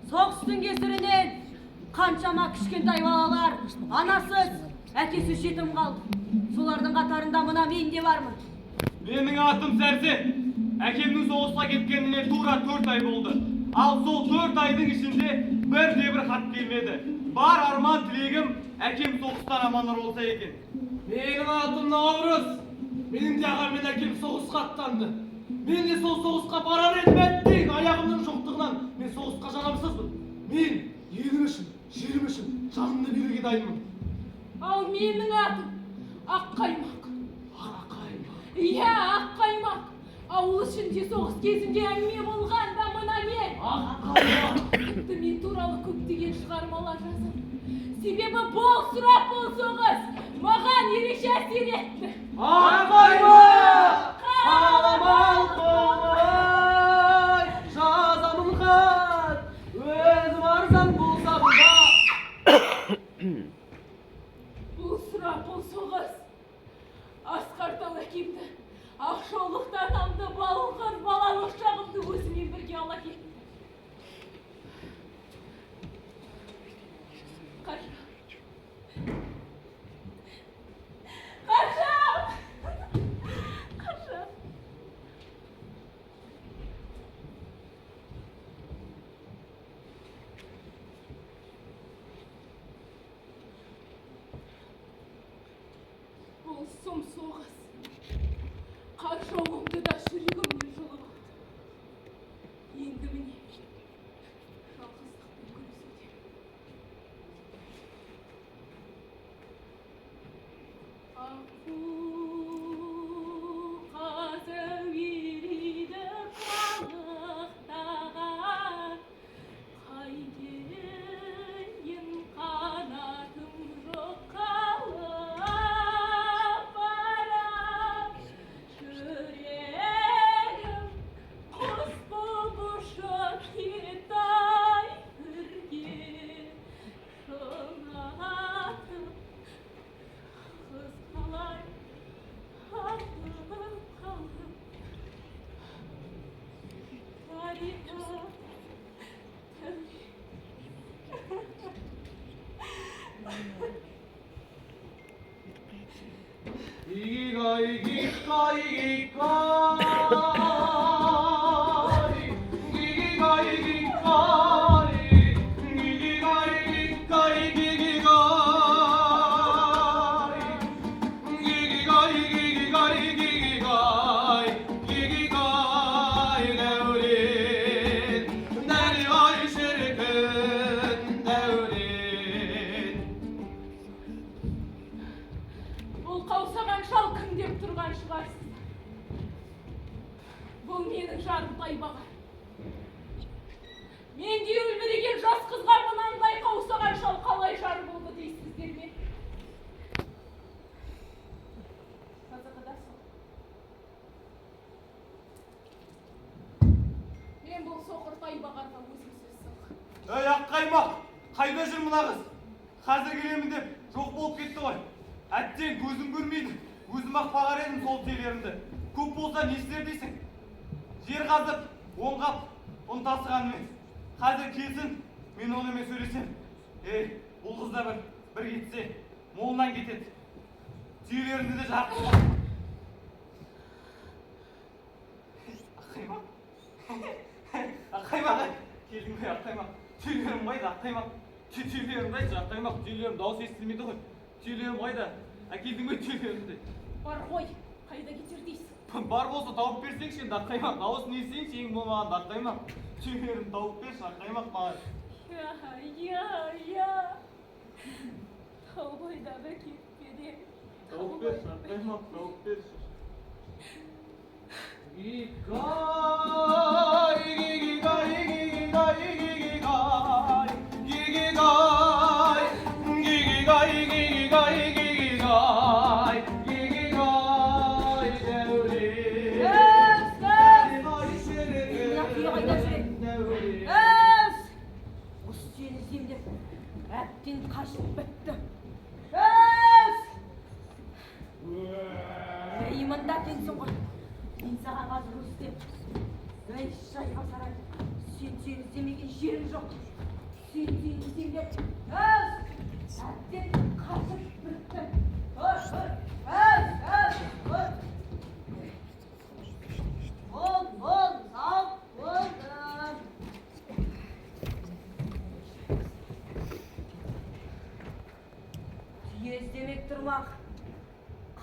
Soğuqsыздың кесірінен қаншама кішкентай балалар анасыз, әкесіз жетім қалды. Солардың қатарында мына мен де бармын. Менің атым Сәрсе. Әкемнің соғысқа кеткеніне тура 4 ай болды. Ал сол 4 айдың ішінде бір хат келмеді. Бар арман тілегім әкем соғыстан аман болса екен. Менің атым Наурыз. Менің де ағам мен әкем соғысқа аттанды. Мен де сол соғысқа барар едім, әттең аяғымның жоқтығынан мен соғысқа жарамсызбын. Мен елім үшін, жерім үшін жанымды беруге дайынмын. Ал менің атым Аққаймақ. Аққаймақ. Иә, Аққаймақ. Ауыл ішінде соғыс кезінде әңгіме болған да мына мен. Аққаймақ. Тіпті мен туралы көптеген шығармалар жаздым. Себебі бұл сұрап бұл соғыс маған ерекше әсер етті. Аққаймақ! Аламал қоңай, жазамын хат, өзім арзан болса бұға. Бұл сұрап бұл соғыс Асқар Тау әкемді, Ақшаулық анамды, балықыз балалық шағымды өзімен бірге ала кетті. Бұл сұм соғыс қанша оңды да жүрегімнен жұлып алды. Енді міне жалғыздықпен күресуде. Аққу қазы үйрейді қалықтаған, қайтейін қанатым жоқ қалып барам. Жүрегім құс болып ұшып кетай үрген, шынатым қыз қалай ағылып қалып. Тарихы Гигай, гигай, гигай, бұл қаусаған шал кім деп тұрған шығарсыз. Бұл менің жарым Тайбағар. Мен де өлміреген жас қызға мынандай қаусаған шал қалай жар болды дейсіздер ме? Қазағы да сол. Мен бұл соқыр Тайбағарға өзім сөз салғам. Ей Аққаймақ, қайда жүр мына қыз? Қазір келемін деп жоқ болып кетті ғой. Әттең көзім көрмейді. Өзім-ақ бағар едім сол телерімді. Көп болса не істер дейсің? Жер қазып, оң қап, ұн тасыған емес. Қазір келсін, мен онымен сөйлесем. Бұл қызда бір кетсе, молынан кетеді. Түйелеріңді де жарқын бол. Аққаймақ. Аққаймақ. Келдің бе Аққаймақ? Түйелерім қайда Аққаймақ? Түйелерім қайда Аққаймақ? Түйелерім дауыс естілмейді ғой. Түйелерім қайда? Әкелдің бе түйелерімді? Бар ғой, қайда кетер дейсің? Бар болса тауып берсеңші енді Аққаймақ. Дауысын естсеңші ең болмағанда Аққаймақ. Түйелерімді тауып берші Аққаймақ маған. Я. Таубайда да кетпеде. Тауып берші Аққаймақ, тауып берші. гигай, гигай, гигай, гигай, гигай, гигай, гигай, гигай, гигай, Aşık bitti. Öz! Neyiminde kensin koy. İnsan hazır üstü. Ey şayka saray. Sen izlemegen yerim yok. Sen izlemegen. Öz! Sen kaçıp bitti. Öz! Ol, sağ ol. Tüyез demek durmak.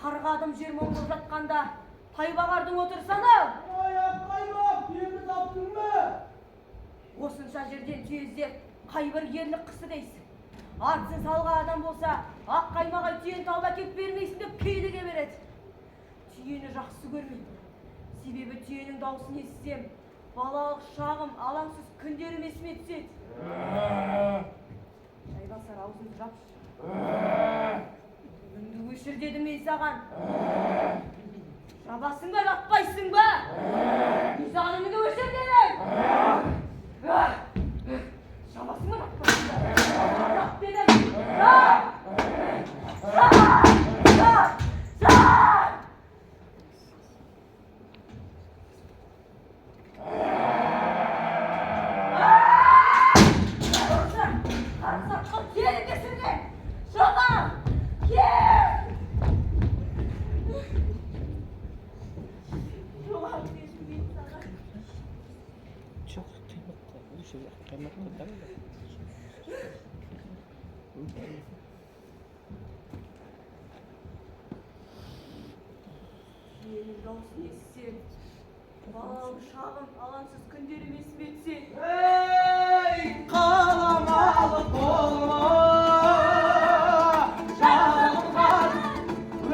Karga adım jер moңғып жатқанда тайбағардың отырсана. Аяқ қаймақ, енді таптың ба? Осынша жерден түйездеп қайбір ерлік қысы дейсің. Артсын салға адам болса, ақ қаймаға түйен тауып әкеп бермейсің деп кейліге береді. Түйені жақсы көрмеймін. Себебі түйенің даусын естісем, балалық шағым, алаңсыз күндерім есіме түседі. Жайбасар, аузыңды жапшы. Үнді өшір дедім мен саған. Жабасың ба, жатпайсың ба? Мен саған үнді өшір дедім. Жабасың ба, жатпайсың ба? Жап дедім. Жап! Çok kıymetli. Bu şey kıymetli değil mi? Түйенің даусын естісем, балалық шағым, алаңсыз күндерім есіме түседі. Ey kalamaz olma, canımlar.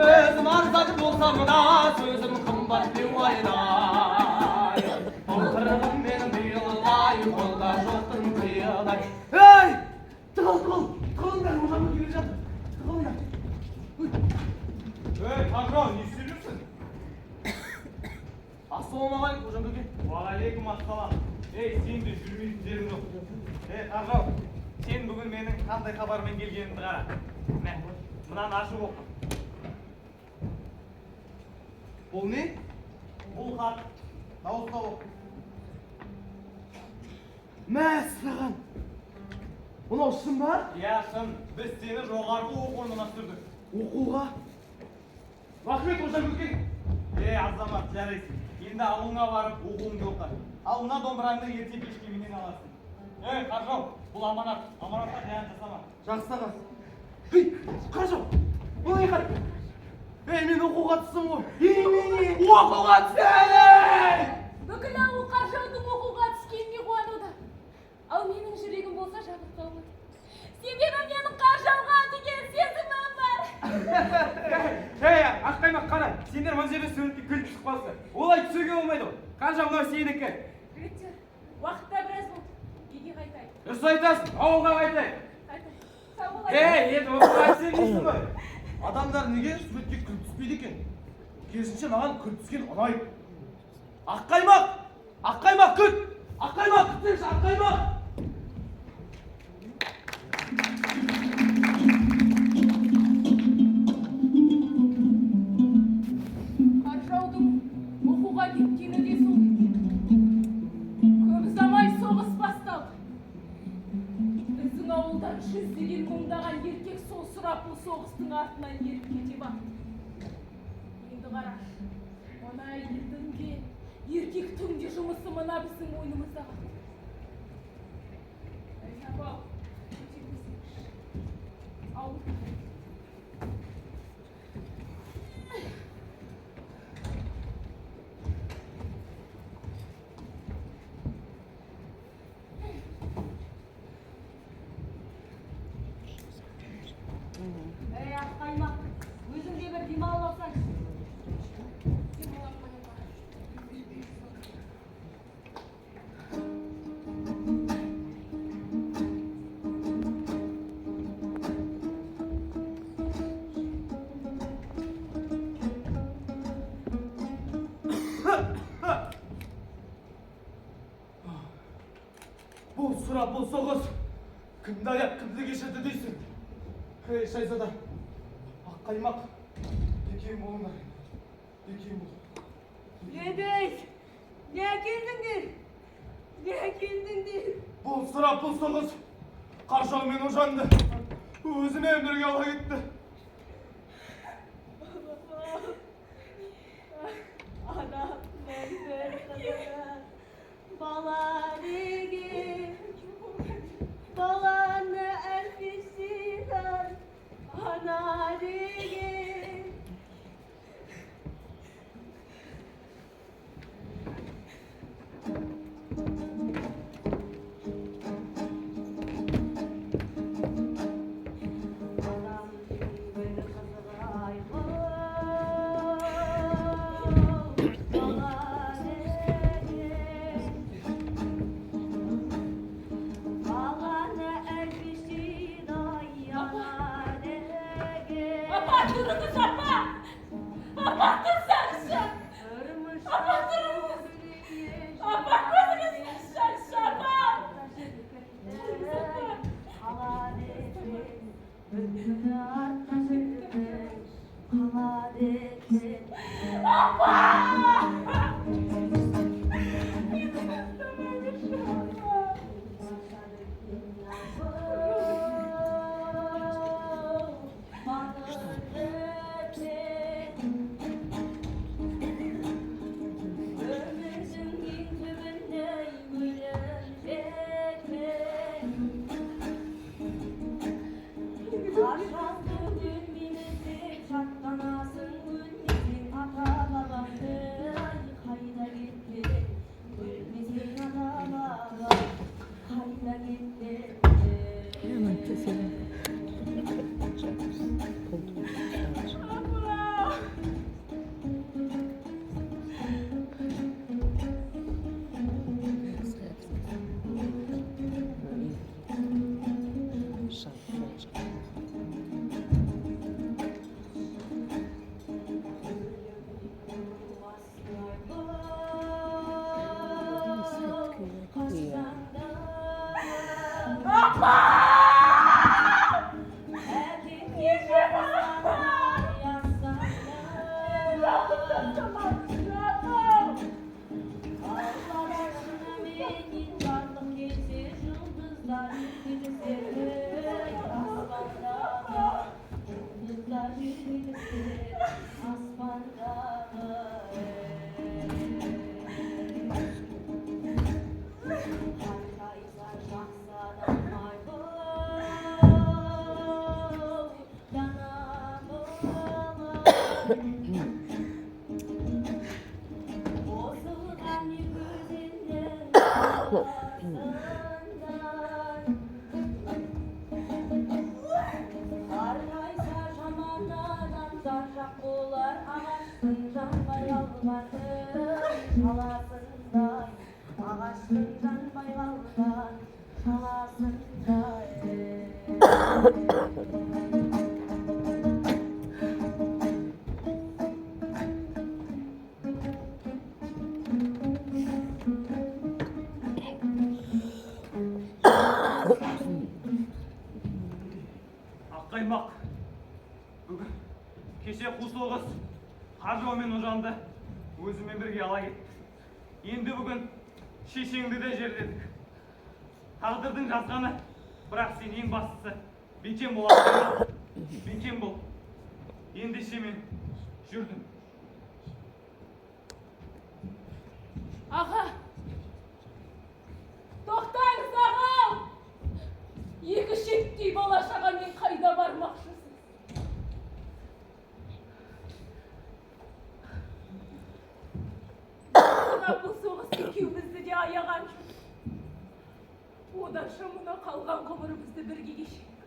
Özüm arzak bolsam da sözüm kımbat bir oynay. Oturğum benim bir yılday, kolda жоқтың kıyıday. Ey! Tıkılыңдар, ожамыз келе жатыр. Tıkılыңдар. Қажырау, не істеп жүрсің? Ассалаумағалейкум, ожам көке. Уағалейкум ассалам. Ей, сен де жүрмейтін жерің жоқ. Қажырау, сен бүгін менің қандай хабармен келгенімді қара. Мә, мынаны ашып оқы. Бұл не? Бұл хат. Дауыстап оқы. Мәсіған. Мынау шын ба? Иә, шын. Біз сені жоғарғы оқу орнына түсірдік. Оқуға? Рахмет, ожам көке. Азамат, жарайсың. Енді ауылыңа барып оқуыңды оқы. Ал мына домбыраңды ерте кешке менен аласың. Қажырау, бұл аманат. Аманатқа қиян жасама. Жақсы аға. Қажау, бұл не қат? Мен оқуға түстім ғой. Оқуға түстім! Бүкіл ауыл Қаржаудың оқуға түскеніне қуануда. Ал менің жүрегім болса жабық қалмады. Себебі менің Қаржауға деген сезімім бар. Аққаймақ қара, сендер мына жерде суретке күліп түсіп қалсың. Олай түсуге болмайды ғой. Қанша мынау сенікі. Гүлтер, уақытта біраз болды. Үйге қайтайық. Дұрыс айтасың, ауылға қайтайық. Қайтайық. Сау болайық. Енді оқуға айтсың дейсің ғой. Адамдар неге суретке күліп түспейді екен? Керісінше маған күліп түскен ұнайды. Аққаймақ күт! Аққаймақ күтсеңші, аққаймақ! Қаржаудың оқуға кеткені де сол екен. Көп ұзамай соғыс басталды. Біздің ауылдан жүздеген мыңдаған еркек сол сұрапыл соғыстың артынан еріп кете барды. Енді қарашы, мына елдің де еркектің де жұмысы мына біздің мойнымызда қалды. Апа, көтермесеңші. Ауыл. Аққаймақ, өзің де бір демалып алсаңшы. Бұл сұрап, бұл соғыс. Кімді аяп, кімді кешірді дейсің? Ey Şehzada, Akkaymak, bekeyim bolunlar. Bekeyim bol. Ne deyik? Ne geldindir? Ne geldindir? Bol sırap bulsanız, karşılam beni hocandı. Özüne emdirge ala gitti. Ana mehmet balarigi balanı elbisiler anarigi. Adam bir kızılay Abartırın kız apa! Abartın sen sen! Abartırın kız! Abartmadınız sen şarpa! Akkaymak. Bugün keşe Kusoğuz Harjo men hojandı özüмен birге ала кетті. Енді бүгін шешеңді де жерледік. Тағдырдың жазғаны, бірақ сен ең бастысы бекем боласың. Бекем бол. Ендеше мен жүрдім. Аға! Тоқтаңыз ағам! Екі шеттей бала-шаға мен қайда бармақшысыз? Бұл соғыс екеумізді де аяған жоқ. Одан шамына қалған ғұмырымызды бірге кешейік.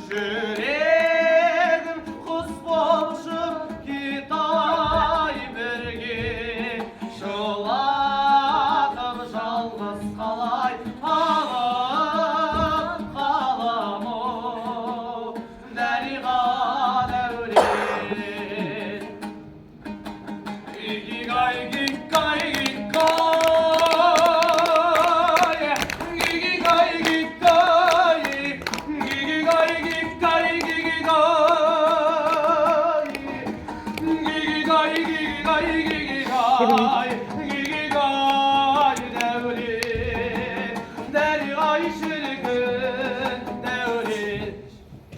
Жүрегім құс болып ұшып кетай бірге.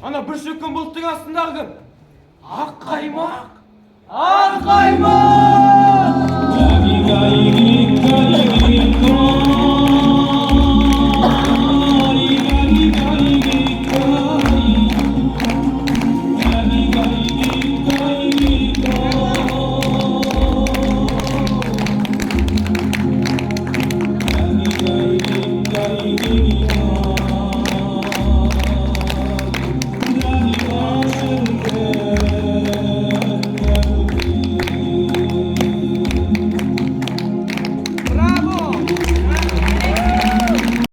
Ана бір шөккен бұлттың астындағы кім? Ақ қаймақ! Ақ kaymak!